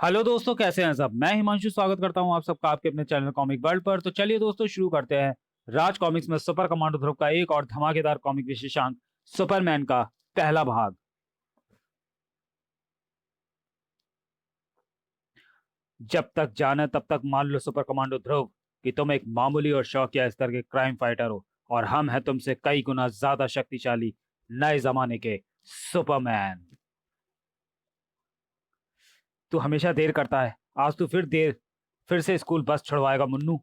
Hello दोस्तों, कैसे हैं सब। मैं हिमांशु स्वागत करता हूं आप सबका आपके अपने चैनल कॉमिक वर्ल्ड पर। तो चलिए दोस्तों, शुरू करते हैं राज कॉमिक्स में सुपर कमांडो ध्रुव का एक और धमाकेदार कॉमिक विशेषांक, सुपरमैन का पहला भाग। जब तक जाने तब तक मान लो सुपर कमांडो ध्रुव कि तुम एक मामूली और शौकिया स्तर के क्राइम फाइटर हो, और हम हैं तुमसे कई गुना ज्यादा शक्तिशाली नए जमाने के सुपरमैन। तू हमेशा देर करता है। आज तू फिर से स्कूल बस छुड़वाएगा मुन्नू।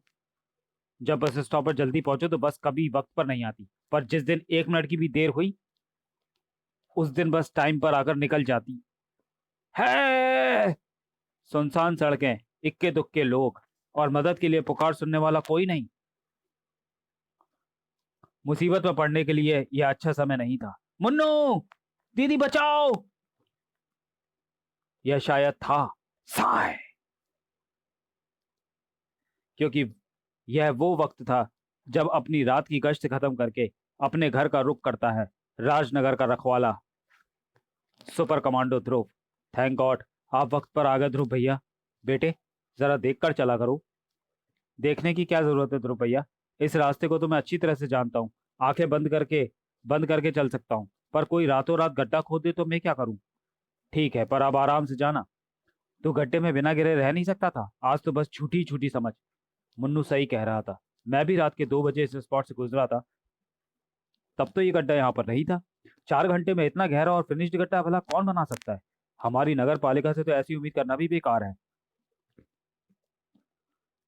जब बस स्टॉप पर जल्दी पहुंचो तो बस कभी वक्त पर नहीं आती, पर जिस दिन 1 मिनट की भी देर हुई उस दिन बस टाइम पर आकर निकल जाती है। सुनसान सड़कें, इक्के दुक्के लोग, और मदद के लिए पुकार सुनने वाला कोई नहीं। मुसीबत में पड़ने के लिए यह अच्छा समय नहीं था। मुन्नू, दीदी बचाओ। यह शायद था साय, क्योंकि यह वो वक्त था जब अपनी रात की गश्त खत्म करके अपने घर का रुख करता है राजनगर का रखवाला सुपर कमांडो ध्रुव। थैंक गॉड आप वक्त पर आ गए ध्रुव भैया। बेटे, जरा देख कर चला करो। देखने की क्या जरूरत है ध्रुव भैया, इस रास्ते को तो मैं अच्छी तरह से जानता हूँ। आंखें बंद करके चल सकता हूँ, पर कोई रातों रात गड्ढा खोद दे तो मैं क्या करूँ। ठीक है, पर अब आराम से जाना। तो गड्ढे में बिना गिरे रह नहीं सकता था। आज तो बस छूटी छूटी समझ। मुन्नू सही कह रहा था। मैं भी रात के 2 बजे इस स्पॉट से गुजरा था, तब तो ये गड्ढा यहाँ पर नहीं था। 4 घंटे में इतना गहरा और फिनिश्ड गड्ढा भला कौन बना सकता है। हमारी नगर पालिका से तो ऐसी उम्मीद करना भी बेकार है।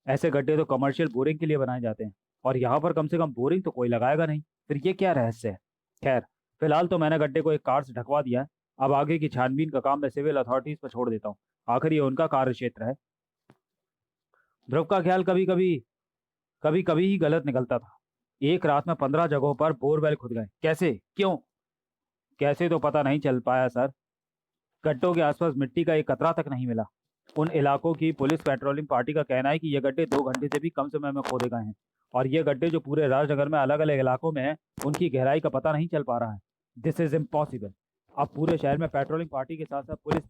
ऐसे गड्ढे तो कमर्शियल बोरिंग के लिए बनाए जाते हैं, और यहाँ पर कम से कम बोरिंग तो कोई लगाएगा नहीं। फिर ये क्या रहस्य है। खैर, फिलहाल तो मैंने गड्ढे को एक कार से ढकवा दिया है। अब आगे की छानबीन का काम मैं सिविल अथॉरिटीज पर छोड़ देता हूँ। आखिर ये उनका कार्य क्षेत्र है। ध्रुव का ख्याल कभी कभी ही गलत निकलता था। एक रात में 15 जगहों पर बोरवेल खुद गए। कैसे, क्यों? कैसे तो पता नहीं चल पाया सर। गड्ढों के आसपास मिट्टी का एक कतरा तक नहीं मिला। उन इलाकों की पुलिस पेट्रोलिंग पार्टी का कहना है कि ये गड्ढे 2 घंटे से भी कम समय में खोदे गए हैं, और ये गड्ढे जो पूरे राजनगर में अलग अलग इलाकों में हैं, उनकी गहराई का पता नहीं चल पा रहा है। This is impossible. अब पूरे शहर में पेट्रोलिंग पार्टी के साथ साथ पुलिस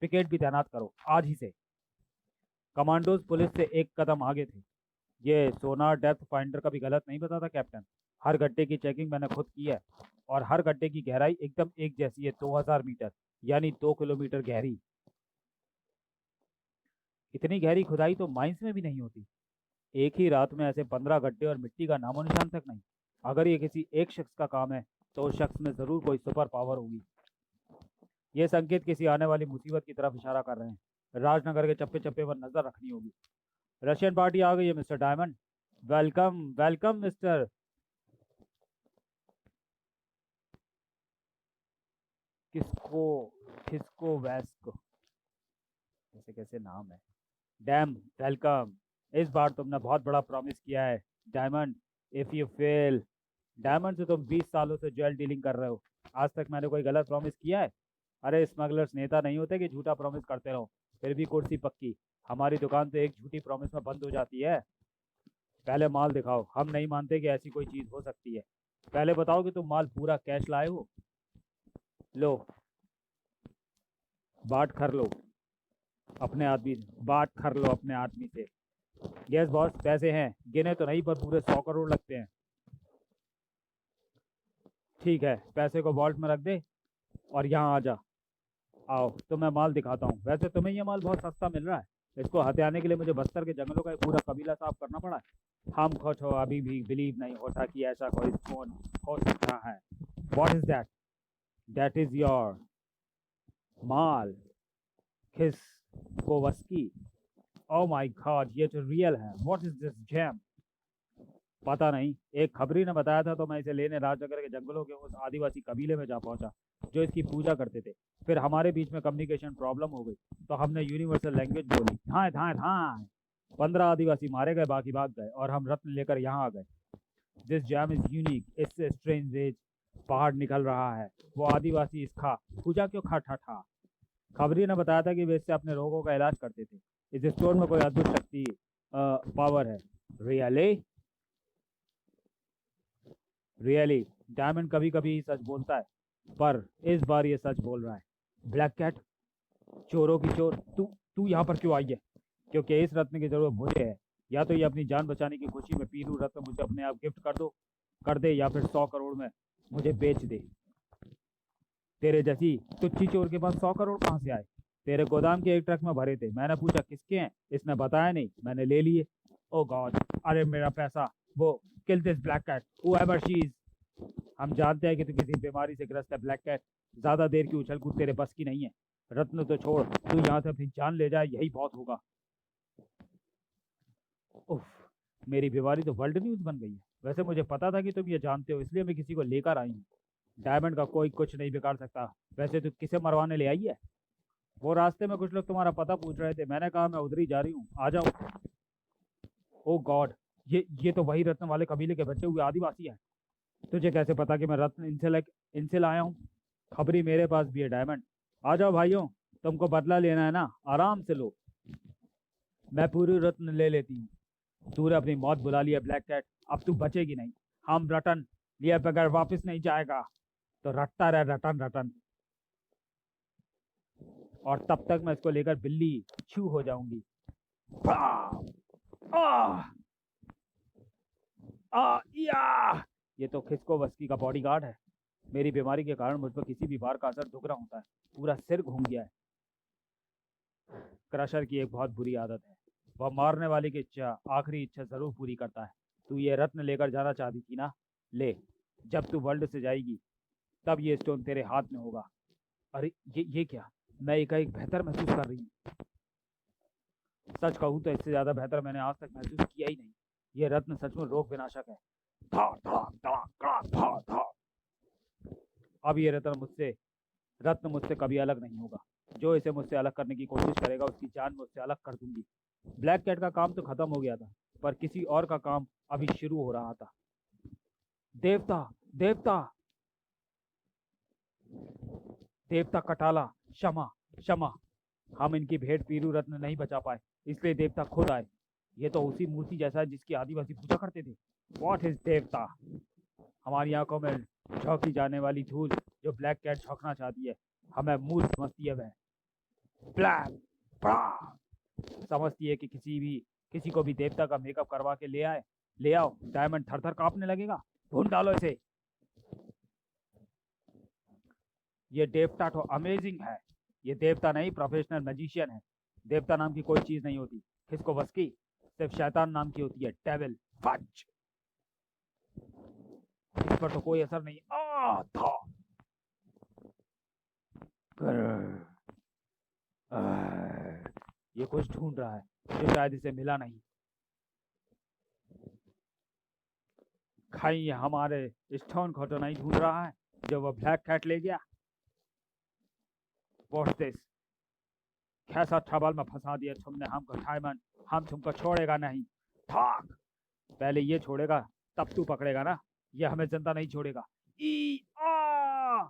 पिकेट भी तैनात करो आज ही से। कमांडोज पुलिस से एक कदम आगे थे। ये सोनार डेप्थ फाइंडर कभी गलत नहीं बताता कैप्टन। हर गड्ढे की चेकिंग मैंने खुद की है, और हर गड्ढे की गहराई एकदम एक जैसी है, 2000 मीटर, यानी 2 किलोमीटर गहरी। इतनी गहरी खुदाई तो माइंस में भी नहीं होती। एक ही रात में ऐसे 15 गड्ढे और मिट्टी का नामो निशान तक नहीं। अगर ये किसी एक शख्स का काम है तो उस शख्स में जरूर कोई सुपर पावर होगी। ये संकेत किसी आने वाली मुसीबत की तरफ इशारा कर रहे हैं। राजनगर के चप्पे चप्पे पर नजर रखनी होगी। रशियन पार्टी आ गई है mister diamond. Welcome welcome mister किसको किसको वेस्को, कैसे कैसे नाम है। Dam, welcome. इस बार तुमने बहुत बड़ा प्रॉमिस किया है diamond. If you fail. Diamond से तुम 20 सालों से जेल डीलिंग कर रहे हो। आज तक मैंने कोई गलत प्रॉमिस किया है? अरे स्मगलर्स नेता नहीं होते कि झूठा प्रॉमिस करते रहो। फिर भी कुर्सी पक्की। हमारी दुकान तो एक झूठी प्रॉमिस में बंद हो जाती है। पहले माल दिखाओ, हम नहीं मानते कि ऐसी कोई चीज हो सकती है। पहले बताओ कि तुम माल पूरा कैश लाए हो। लो, बात कर लो अपने आदमी बात कर लो अपने आदमी से। यस बॉस, पैसे हैं, गिने तो नहीं पर पूरे 100 करोड़ लगते हैं। ठीक है, पैसे को वॉल्ट में रख दे और यहाँ आ जा। आओ तो मैं माल दिखाता हूँ। वैसे तुम्हें ये माल बहुत सस्ता मिल रहा है। इसको हथियाने के लिए मुझे बस्तर के जंगलों का एक पूरा कबीला साफ करना पड़ा है। हम खुद हो अभी भी बिलीव नहीं होता कि ऐसा कोई स्टोन हो सकता है। What is that? That is your माल, किस कोवस्की। ओ माय गॉड, ये तो रियल है। What is this gem? पता नहीं, एक खबरी ने बताया था तो मैं इसे लेने राजनगर के जंगलों के उस आदिवासी कबीले में जा पहुंचा जो इसकी पूजा करते थे। फिर हमारे बीच में कम्युनिकेशन प्रॉब्लम हो गई, तो हमने यूनिवर्सल लैंग्वेज बोली, धाए धाए धाए। 15 आदिवासी मारे गए, बाकी भाग गए, और हम रत्न लेकर यहाँ आ गए। This jam is unique. इससे स्ट्रेंज एज पहाड़ निकल रहा है। वो आदिवासी इसका पूजा क्यों खा ठा ठा। खबरी ने बताया था कि वे इससे अपने रोगों का इलाज करते थे। इस स्टोर में कोई अद्भुत शक्ति पावर है। रियली? रियली। डायमंड कभी कभी सच बोलता है, पर इस बार ये सच बोल रहा है। ब्लैक कैट, चोरों की चोर, तू तू यहाँ पर क्यों आई है? क्योंकि इस रत्न की जरूरत मुझे है। या तो ये अपनी जान बचाने की खुशी में पीरू रत्न मुझे अपने आप गिफ्ट कर दे, या फिर 100 करोड़ में मुझे बेच दे। तेरे जैसी तुच्छी चोर के पास 100 करोड़ कहाँ से आए? तेरे गोदाम के एक ट्रक में भरे थे, मैंने पूछा किसके हैं, इसने बताया नहीं, मैंने ले लिए। ओ गॉड, अरे मेरा पैसा! वो kill this black cat whoever she is. हम जानते हैं कि तू किसी बीमारी से ग्रस्त है ब्लैक कैट। ज्यादा देर की उछल कूद तेरे बस की नहीं है। रत्न तो छोड़, तू यहाँ से अपनी जान ले जाए, यही बहुत होगा। उफ, मेरी बीमारी तो वर्ल्ड न्यूज बन गई है। वैसे मुझे पता था कि तुम ये जानते हो, इसलिए मैं किसी को लेकर आई हूँ। डायमंड का कोई कुछ नहीं बिगाड़ सकता। वैसे तू किसे मरवाने ले आई है? वो रास्ते में कुछ लोग तुम्हारा पता पूछ रहे थे, मैंने कहा मैं उधर ही जा रही हूँ, आ जाओ। ओ गॉड, ये तो वही रत्न वाले कबीले के बचे हुए आदिवासी है। तुझे कैसे पता कि मैं रत्न इनसे लाया हूँ? खबरी मेरे पास भी है डायमंड। आ जाओ भाइयों, तुमको बदला लेना है ना, आराम से लो। मैं पूरी रत्न ले लेती हूँ। तूने अपनी मौत बुला ली है ब्लैक कैट, अब तू बचेगी नहीं। हम रतन लिए बगैर वापस नहीं जाएगा। तो रटता रह रटन रटन, और तब तक मैं इसको लेकर बिल्ली छू हो जाऊंगी। आ, आ, या! ये तो खिसको वस्की का बॉडीगार्ड है। मेरी बीमारी के कारण मुझ पर किसी भी बार का असर दुगना होता है। पूरा सिर घूम गया है। क्रशर की एक बहुत बुरी आदत है, वह मारने वाले की इच्छा, आखिरी इच्छा जरूर पूरी करता है। तू ये रत्न लेकर जाना चाहती थी ना, ले। जब तू वर्ल्ड से जाएगी तब ये स्टोन तेरे हाथ में होगा। अरे ये क्या? मैं एकाएक बेहतर महसूस कर रही हूँ। सच कहूँ तो इससे ज्यादा बेहतर मैंने आज तक महसूस किया ही नहीं। ये रत्न सचमुच रोग विनाशक है। धा धा धा धा धा धा। अब ये रत्न मुझसे कभी अलग नहीं होगा। जो इसे मुझसे अलग करने की कोशिश करेगा उसकी जान मुझसे अलग कर दूंगी। ब्लैक कैट का काम तो खत्म हो गया था, पर किसी और का काम अभी शुरू हो रहा था। देवता! देवता! देवता कटाला! क्षमा! क्षमा! हम इनकी भेंट पीरू रत्न नहीं बचा पाए, इसलिए देवता खुद आए। ये तो उसी मूर्ति जैसा है जिसकी आदिवासी पूजा करते थे। व्हाट इज देवता? हमारी आंखों में झोंकी जाने वाली धूल जो ब्लैक कैट झोंकना चाहती है, हमें मूल समझती है वह। ब्लैक! समझती है कि किसी को भी देवता का मेकअप करवा के ले आओ, डायमंड थर थर कांपने लगेगा। ढूंढ डालो इसे। ये देवता तो अमेजिंग है। ये देवता नहीं, प्रोफेशनल मैजिशियन है। देवता नाम की कोई चीज नहीं होती किसको बस की, सिर्फ शैतान नाम की होती है, डेविल। फच! इस पर तो कोई असर नहीं। आ था। ये कुछ ढूंढ रहा है जो शायद इसे मिला नहीं। खाई हमारे स्टोन को तो नहीं ढूंढ रहा है जो वो ब्लैक कैट ले गया। What this? कैसा ट्रबल में फंसा दिया तुमने हमको डायमंड। हम तुमको छोड़ेगा नहीं। ठाक! पहले ये छोड़ेगा तब तू पकड़ेगा ना। ये हमें जिंदा नहीं छोड़ेगा। ई आ!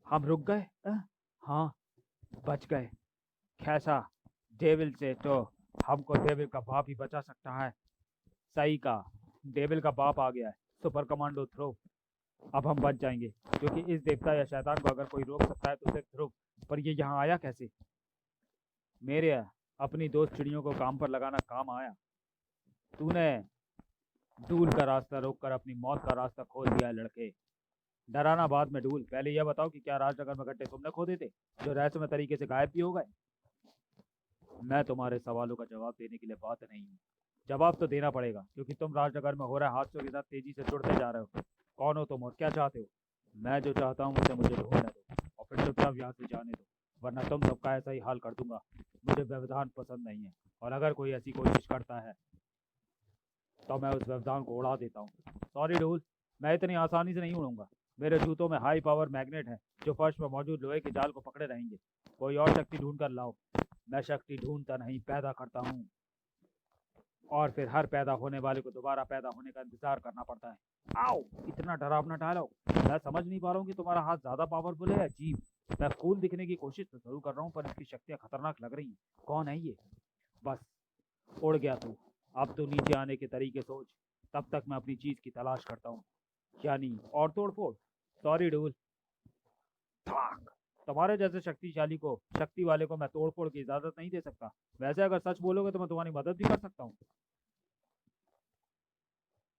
हम रुक गए। हाँ, बच गए। कैसा? डेविल से तो हमको डेविल का बाप ही बचा सकता है। सही कहा, डेविल का बाप आ गया है। Super commando throw. अब हम बच जाएंगे, क्योंकि इस देवता या शैतान को अगर कोई रोक सकता है तो सिर्फ ध्रुव। पर ये यहाँ आया कैसे? मेरे अपनी दोस्त चिड़ियों को काम पर लगाना काम आया। तूने डूल का रास्ता रोककर अपनी मौत का रास्ता खोल दिया है लड़के। डराना बाद में डूल, पहले यह बताओ कि क्या राजनगर में गड्ढे तुमने खोदे थे जो रहस्यमय तरीके से गायब भी हो गए? मैं तुम्हारे सवालों का जवाब देने के लिए बात नहीं हूँ। जवाब तो देना पड़ेगा, क्योंकि तुम राजनगर में हो रहे हादसों के साथ तेजी से जुड़ते जा रहे हो। कौन हो तुम और क्या चाहते हो? मैं जो चाहता हूँ उसे मुझे ढूंढने दो, और फिर चुपचाप यहाँ से जाने दो, वरना तुम सबका ऐसा ही हाल कर दूंगा। मुझे व्यवधान पसंद नहीं है, और अगर कोई ऐसी कोशिश करता है तो मैं उस व्यवधान को उड़ा देता हूँ। सॉरी डूल, मैं इतनी आसानी से नहीं उड़ूंगा। मेरे जूतों में हाई पावर मैग्नेट है जो फर्श पर मौजूद लोहे के जाल को पकड़े रहेंगे। कोई और शक्ति ढूंढ कर लाओ। मैं शक्ति ढूंढता नहीं, पैदा करता हूँ। और फिर हर पैदा होने वाले को दोबारा पैदा होने का इंतजार करना पड़ता है। आओ! इतना डरावना डायलॉग! मैं समझ नहीं पा रहा हूँ कि तुम्हारा हाथ ज्यादा पावरफुल है या जीभ। मैं कूल दिखने की कोशिश तो जरूर कर रहा हूँ, पर इसकी शक्तियाँ खतरनाक लग रही हैं। कौन है ये? बस, उड़ गया तू। अब तू नीचे आने के तरीके सोच, तब तक मैं अपनी चीज की तलाश करता हूँ। यानी और तोड़ फोड़। सॉरी डूल। तुम्हारे जैसे शक्तिशाली को, शक्ति वाले को मैं तोड़ फोड़ की इजाजत नहीं दे सकता। वैसे अगर सच बोलोगे तो मैं तुम्हारी मदद भी कर सकता हूँ।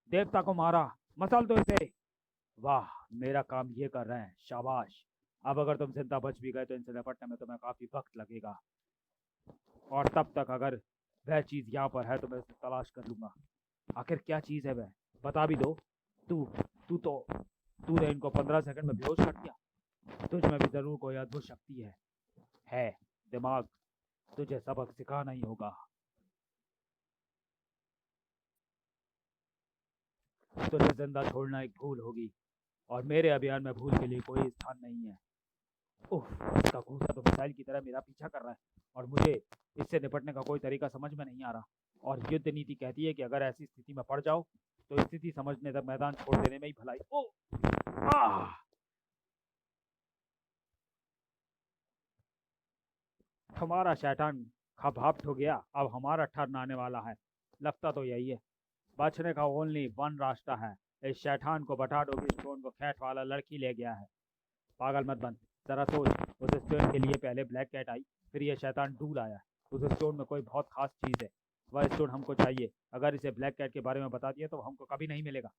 देवता को मारा, मसल दो इसे। वाह, मेरा काम ये कर रहे हैं, शाबाश। अब अगर तुम जिंदा बच भी गए तो इनसे निपटने में तुम्हें काफी वक्त लगेगा, और तब तक अगर वह चीज यहाँ पर है तो मैं उसे तलाश कर लूंगा। आखिर क्या चीज है वह, बता भी दो। तू तू तो तूने इनको 15 सेकंड में बेहोश कर दिया। तुझ में भी जरूर कोई अद्भुत शक्ति है दिमाग। तुझे सबक सिखाना ही होगा। तुझे जिंदा छोड़ना एक भूल होगी, और मेरे अभियान में भूल के लिए कोई स्थान नहीं है। उफ, इसका घूंसा तो मिसाइल की तरह मेरा पीछा कर रहा है, और मुझे इससे निपटने का कोई तरीका समझ में नहीं आ रहा। और युद्ध नीति कहती है कि अगर ऐसी स्थिति में पड़ जाओ तो स्थिति समझने तक मैदान छोड़ देने में ही भलाई। ओ, आह! हमारा शैतान खप हो गया, अब हमारा टर्न आने वाला है। लगता तो यही है। बचने का ओनली वन रास्ता है। इस शैतान को बता दो कि स्टोन को खैट वाला लड़की ले गया है। पागल मत बन, जरा सोच। उस स्टोन के लिए पहले ब्लैक कैट आई, फिर ये शैतान डूल आया। उस स्टोन में कोई बहुत खास चीज़ है, वह स्टोन हमको चाहिए। अगर इसे ब्लैक कैट के बारे में बता दिया तो हमको कभी नहीं मिलेगा।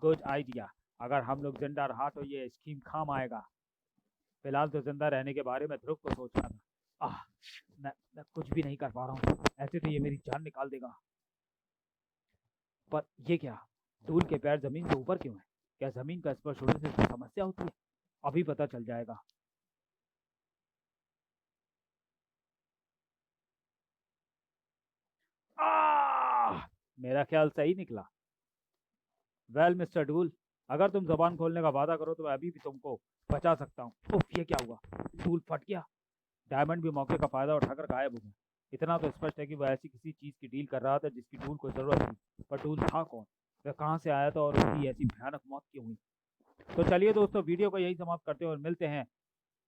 Good idea. अगर हम लोग जिंदा रहा तो ये स्कीम काम आएगा। फिलहाल तो जिंदा रहने के बारे में ध्रुव को सोचना था। आह, मैं कुछ भी नहीं कर पा रहा हूँ। ऐसे तो ये मेरी जान निकाल देगा। पर ये क्या, धूल के पैर जमीन से ऊपर क्यों है? क्या जमीन का स्पर्श होने से कोई समस्या होती है? अभी पता चल जाएगा। आह! मेरा ख्याल सही निकला। वेल मिस्टर डूल, अगर तुम जबान खोलने का वादा करो तो मैं अभी भी तुमको बचा सकता हूँ। उफ, ये क्या हुआ? डूल फट गया। डायमंड भी मौके का फायदा उठाकर गायब हो गया। इतना तो स्पष्ट है कि वह ऐसी किसी चीज की डील कर रहा था जिसकी डूल को जरूरत थी। पर डूल था कौन? वह कहाँ से आया था और उसकी ऐसी भयानक मौत क्यों हुई? तो चलिए दोस्तों, वीडियो को यही समाप्त करते हैं और मिलते हैं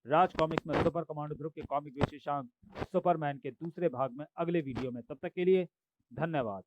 राज कॉमिक्स में सुपर कमांडो ध्रुव के कॉमिक विशेषांक सुपरमैन के दूसरे भाग में अगले वीडियो में। तब तक के लिए धन्यवाद।